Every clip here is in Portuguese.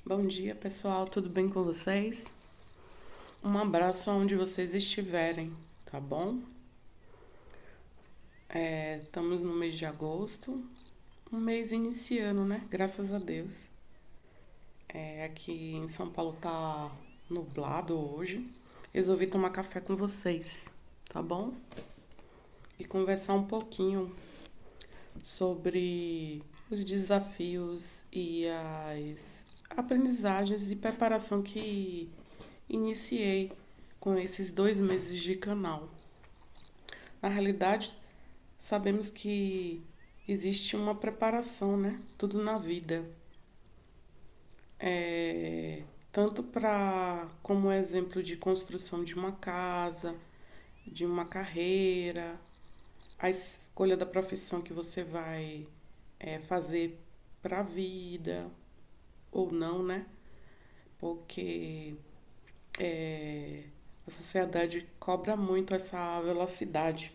Bom dia, pessoal, tudo bem com vocês? Um abraço onde vocês estiverem, tá bom? Estamos no mês de agosto, um mês iniciando, né? Graças a Deus. Aqui em São Paulo tá nublado hoje. Resolvi tomar café com vocês, tá bom? E conversar um pouquinho sobre os desafios e as aprendizagens e preparação que iniciei com esses 2 meses de canal. Na realidade, sabemos que existe uma preparação, né? Tudo na vida. Tanto para como exemplo de construção de uma casa, de uma carreira, a escolha da profissão que você vai fazer para a vida ou não, né? Porque a sociedade cobra muito essa velocidade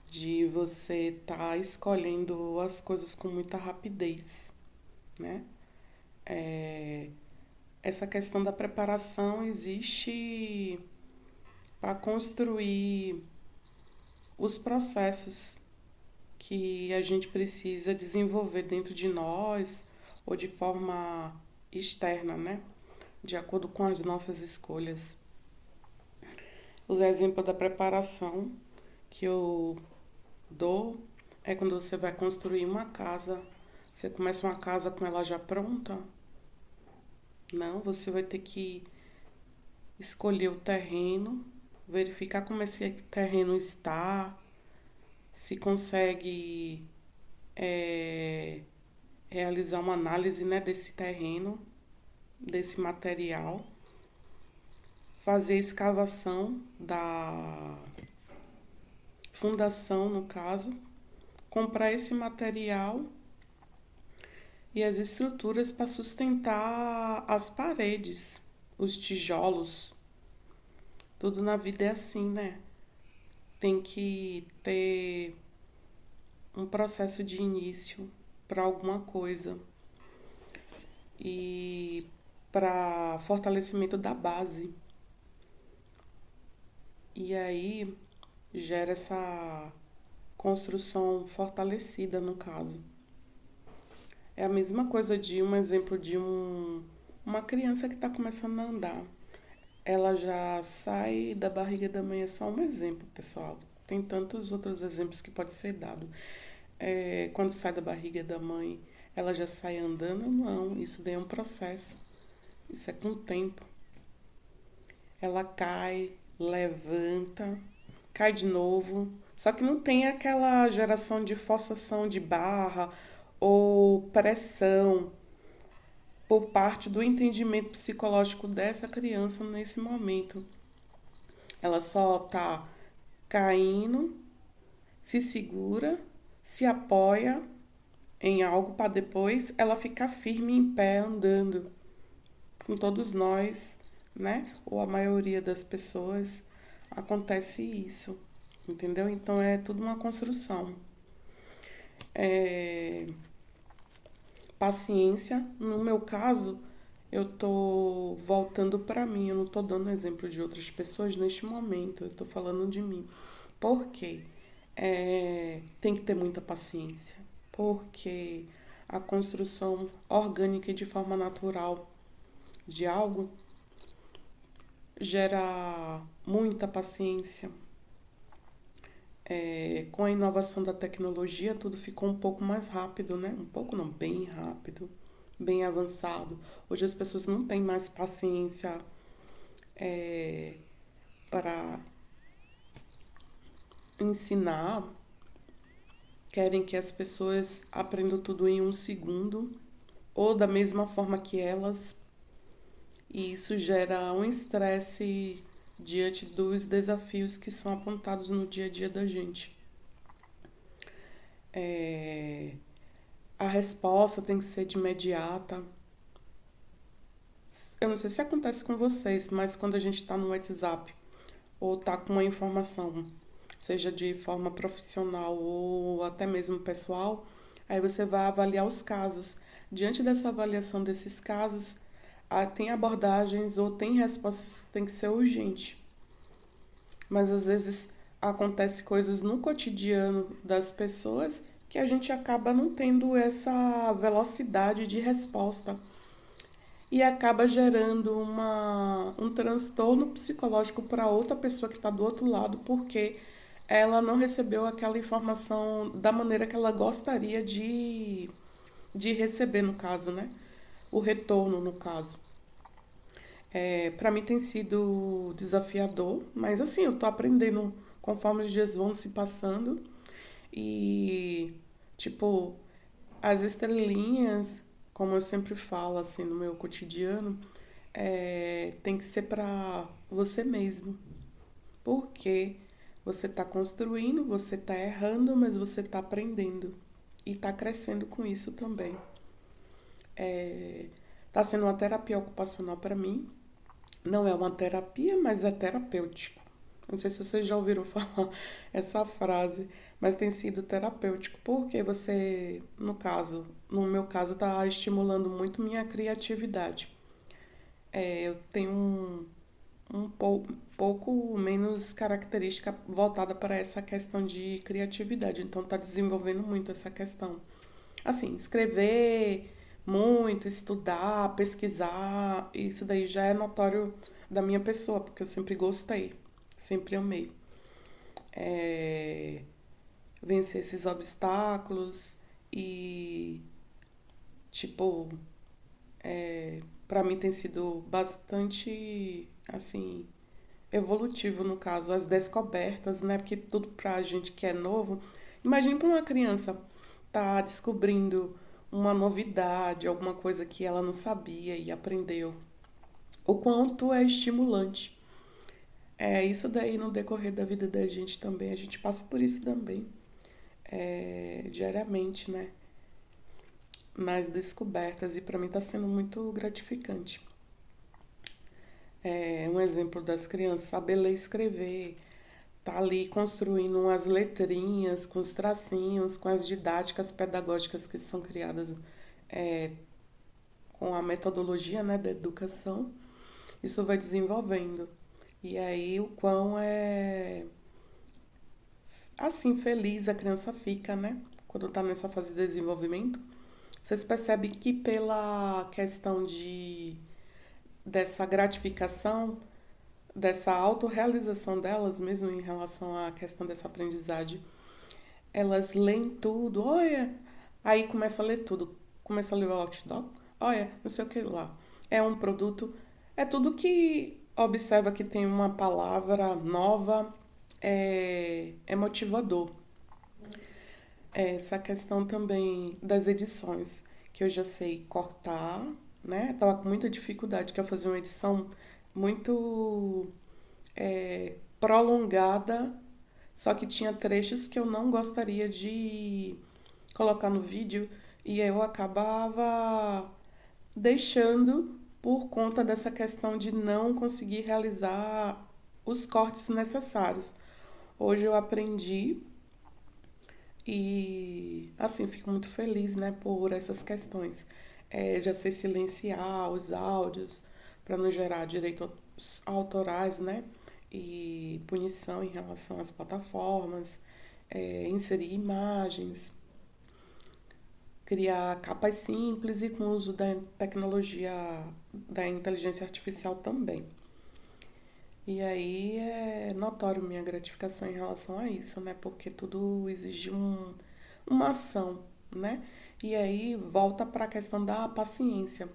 de você estar escolhendo as coisas com muita rapidez, né? É, Essa questão da preparação existe para construir os processos que a gente precisa desenvolver dentro de nós ou de forma externa, né? De acordo com as nossas escolhas. Os exemplos da preparação que eu dou é quando você vai construir uma casa. Você começa uma casa com ela já pronta? Não, você vai ter que escolher o terreno, verificar como esse terreno está, se consegue é, realizar uma análise, né, desse terreno, desse material, fazer a escavação da fundação, no caso, comprar esse material e as estruturas para sustentar as paredes, os tijolos. Tudo na vida é assim, né? Tem que ter um processo de início para alguma coisa e para fortalecimento da base. E aí gera essa construção fortalecida, no caso. É a mesma coisa de um exemplo de uma criança que está começando a andar. Ela já sai da barriga da mãe, é só um exemplo, pessoal. Tem tantos outros exemplos que pode ser dado. Quando sai da barriga da mãe, ela já sai andando? Não, isso daí é um processo. Isso é com o tempo. Ela cai, levanta, cai de novo. Só que não tem aquela geração de forçação de barra ou pressão por parte do entendimento psicológico dessa criança nesse momento. Ela só tá caindo, se segura, se apoia em algo para depois ela ficar firme em pé andando. Com todos nós, né? Ou a maioria das pessoas acontece isso, entendeu? Então é tudo uma construção. É, Paciência, no meu caso, eu tô voltando para mim, eu não tô dando exemplo de outras pessoas neste momento, eu tô falando de mim. Por quê? tem que ter muita paciência, porque a construção orgânica e de forma natural de algo gera muita paciência. Com a inovação da tecnologia, tudo ficou um pouco mais rápido, né? Um pouco não, bem rápido, bem avançado. Hoje as pessoas não têm mais paciência para ensinar, querem que as pessoas aprendam tudo em um segundo ou da mesma forma que elas, e isso gera um estresse diante dos desafios que são apontados no dia a dia da gente. É, a resposta tem que ser de imediata. Eu não sei se acontece com vocês, mas quando a gente está no WhatsApp ou está com uma informação, seja de forma profissional ou até mesmo pessoal, aí você vai avaliar os casos. Diante dessa avaliação desses casos, tem abordagens ou tem respostas que tem que ser urgente. Mas às vezes acontece coisas no cotidiano das pessoas que a gente acaba não tendo essa velocidade de resposta e acaba gerando um transtorno psicológico para outra pessoa que está do outro lado, porque ela não recebeu aquela informação da maneira que ela gostaria de receber, no caso, né? O retorno, no caso. Para mim tem sido desafiador, mas assim, eu tô aprendendo conforme os dias vão se passando e, tipo, as estrelinhas, como eu sempre falo, assim, no meu cotidiano, tem que ser pra você mesmo. Porque você tá construindo, você tá errando, mas você tá aprendendo. E tá crescendo com isso também. Tá sendo uma terapia ocupacional para mim. Não é uma terapia, mas é terapêutico. Não sei se vocês já ouviram falar essa frase, mas tem sido terapêutico, porque você, no meu caso, está estimulando muito minha criatividade. Eu tenho pouco menos característica voltada para essa questão de criatividade, então está desenvolvendo muito essa questão. Assim, escrever muito, estudar, pesquisar, isso daí já é notório da minha pessoa, porque eu sempre gostei, sempre amei. É, vencer esses obstáculos e, tipo, pra mim tem sido bastante, assim, evolutivo no caso, as descobertas, né? Porque tudo pra gente que é novo. Imagine pra uma criança tá descobrindo uma novidade, alguma coisa que ela não sabia e aprendeu. O quanto é estimulante. Isso daí no decorrer da vida da gente também, a gente passa por isso também, diariamente, né? Nas descobertas, e para mim tá sendo muito gratificante. Um exemplo das crianças, saber ler e escrever, tá ali construindo umas letrinhas com os tracinhos, com as didáticas pedagógicas que são criadas com a metodologia, né, da educação, isso vai desenvolvendo. E aí o quão assim feliz a criança fica, né, quando tá nessa fase de desenvolvimento. Vocês percebem que pela questão dessa gratificação, dessa autorrealização delas, mesmo em relação à questão dessa aprendizagem, elas leem tudo, olha, aí começa a ler tudo, começa a ler o outdoor, olha, não sei o que lá. É um produto, é tudo que observa que tem uma palavra nova, é motivador. Essa questão também das edições, que eu já sei cortar, né? Tava com muita dificuldade, que eu fazia uma edição muito prolongada, só que tinha trechos que eu não gostaria de colocar no vídeo e eu acabava deixando por conta dessa questão de não conseguir realizar os cortes necessários. Hoje eu aprendi e assim fico muito feliz, né, por essas questões. Já sei silenciar os áudios para não gerar direitos autorais, né? E punição em relação às plataformas. inserir imagens, criar capas simples e com o uso da tecnologia da inteligência artificial também. E aí é notório minha gratificação em relação a isso, né? Porque tudo exige uma ação, né? E aí volta para a questão da paciência.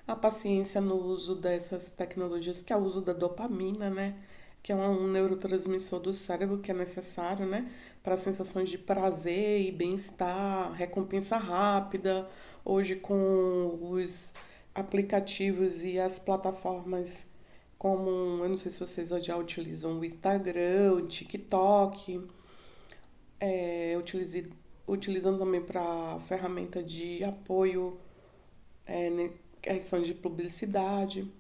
A paciência no uso dessas tecnologias, que é o uso da dopamina, né? Que é um neurotransmissor do cérebro que é necessário, né? Para sensações de prazer e bem-estar, recompensa rápida. Hoje, com os aplicativos e as plataformas como, eu não sei se vocês já utilizam o Instagram, o TikTok, utilizando também para ferramenta de apoio, questão de publicidade.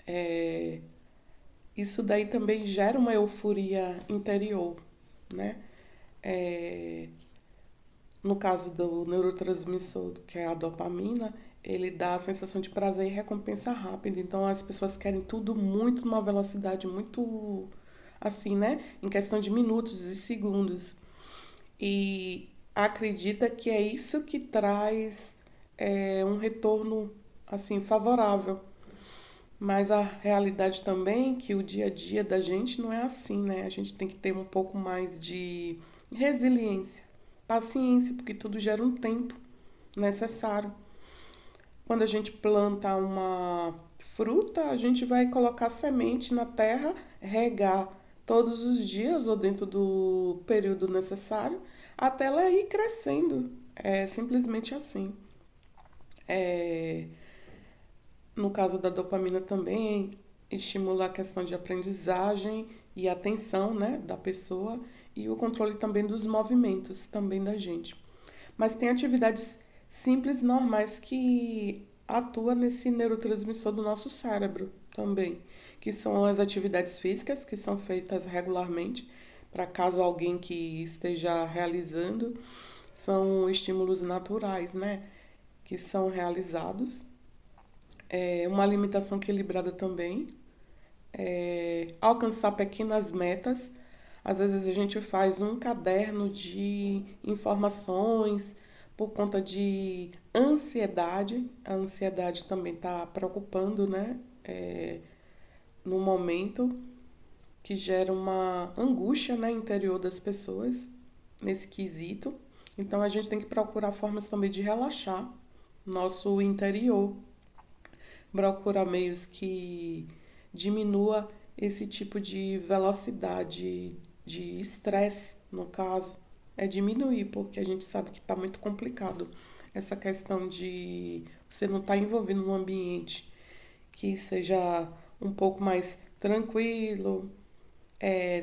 É, isso daí também gera uma euforia interior, né? É, no caso do neurotransmissor, que é a dopamina, ele dá a sensação de prazer e recompensa rápida. Então as pessoas querem tudo muito numa velocidade muito assim, né? Em questão de minutos e segundos. E acredita que é isso que traz um retorno assim favorável. Mas a realidade também é que o dia a dia da gente não é assim, né? A gente tem que ter um pouco mais de resiliência, paciência, porque tudo gera um tempo necessário. Quando a gente planta uma fruta, a gente vai colocar semente na terra, regar todos os dias ou dentro do período necessário, até ela ir crescendo. É simplesmente assim. É, no caso da dopamina também, estimula a questão de aprendizagem e atenção, né, da pessoa e o controle também dos movimentos também da gente. Mas tem atividades simples, normais que atuam nesse neurotransmissor do nosso cérebro também, que são as atividades físicas que são feitas regularmente, para caso alguém que esteja realizando, são estímulos naturais, né, que são realizados. Uma alimentação equilibrada também, alcançar pequenas metas. Às vezes a gente faz um caderno de informações por conta de ansiedade. A ansiedade também está preocupando, né? No momento que gera uma angústia, né, interior das pessoas nesse quesito. Então a gente tem que procurar formas também de relaxar nosso interior, procurar meios que diminua esse tipo de velocidade de estresse, no caso, é diminuir, porque a gente sabe que está muito complicado essa questão de você não estar envolvido num ambiente que seja um pouco mais tranquilo,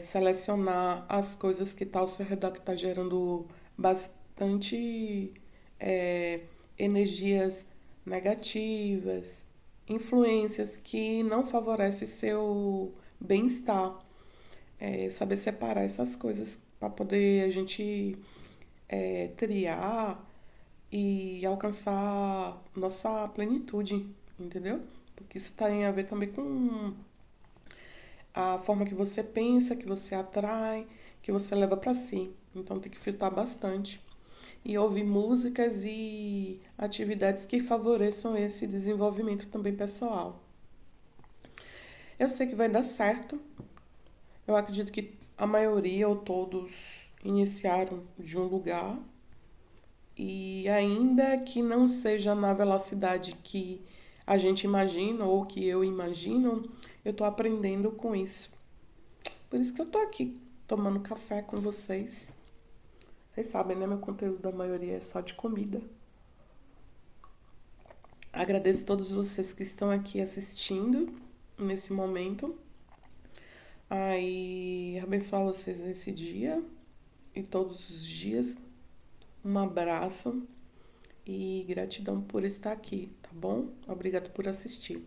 selecionar as coisas que está ao seu redor que está gerando bastante é, energias negativas, influências que não favorecem seu bem-estar. Saber separar essas coisas para poder a gente triar e alcançar nossa plenitude, entendeu? Porque isso tem a ver também com a forma que você pensa, que você atrai, que você leva para si. Então tem que filtrar bastante e ouvir músicas e atividades que favoreçam esse desenvolvimento também pessoal. Eu sei que vai dar certo. Eu acredito que a maioria ou todos iniciaram de um lugar e ainda que não seja na velocidade que a gente imagina ou que eu imagino, eu tô aprendendo com isso. Por isso que eu tô aqui tomando café com vocês. Vocês sabem, né? Meu conteúdo da maioria é só de comida. Agradeço a todos vocês que estão aqui assistindo nesse momento. Aí, abençoar vocês nesse dia e todos os dias. Um abraço e gratidão por estar aqui, tá bom? Obrigado por assistir.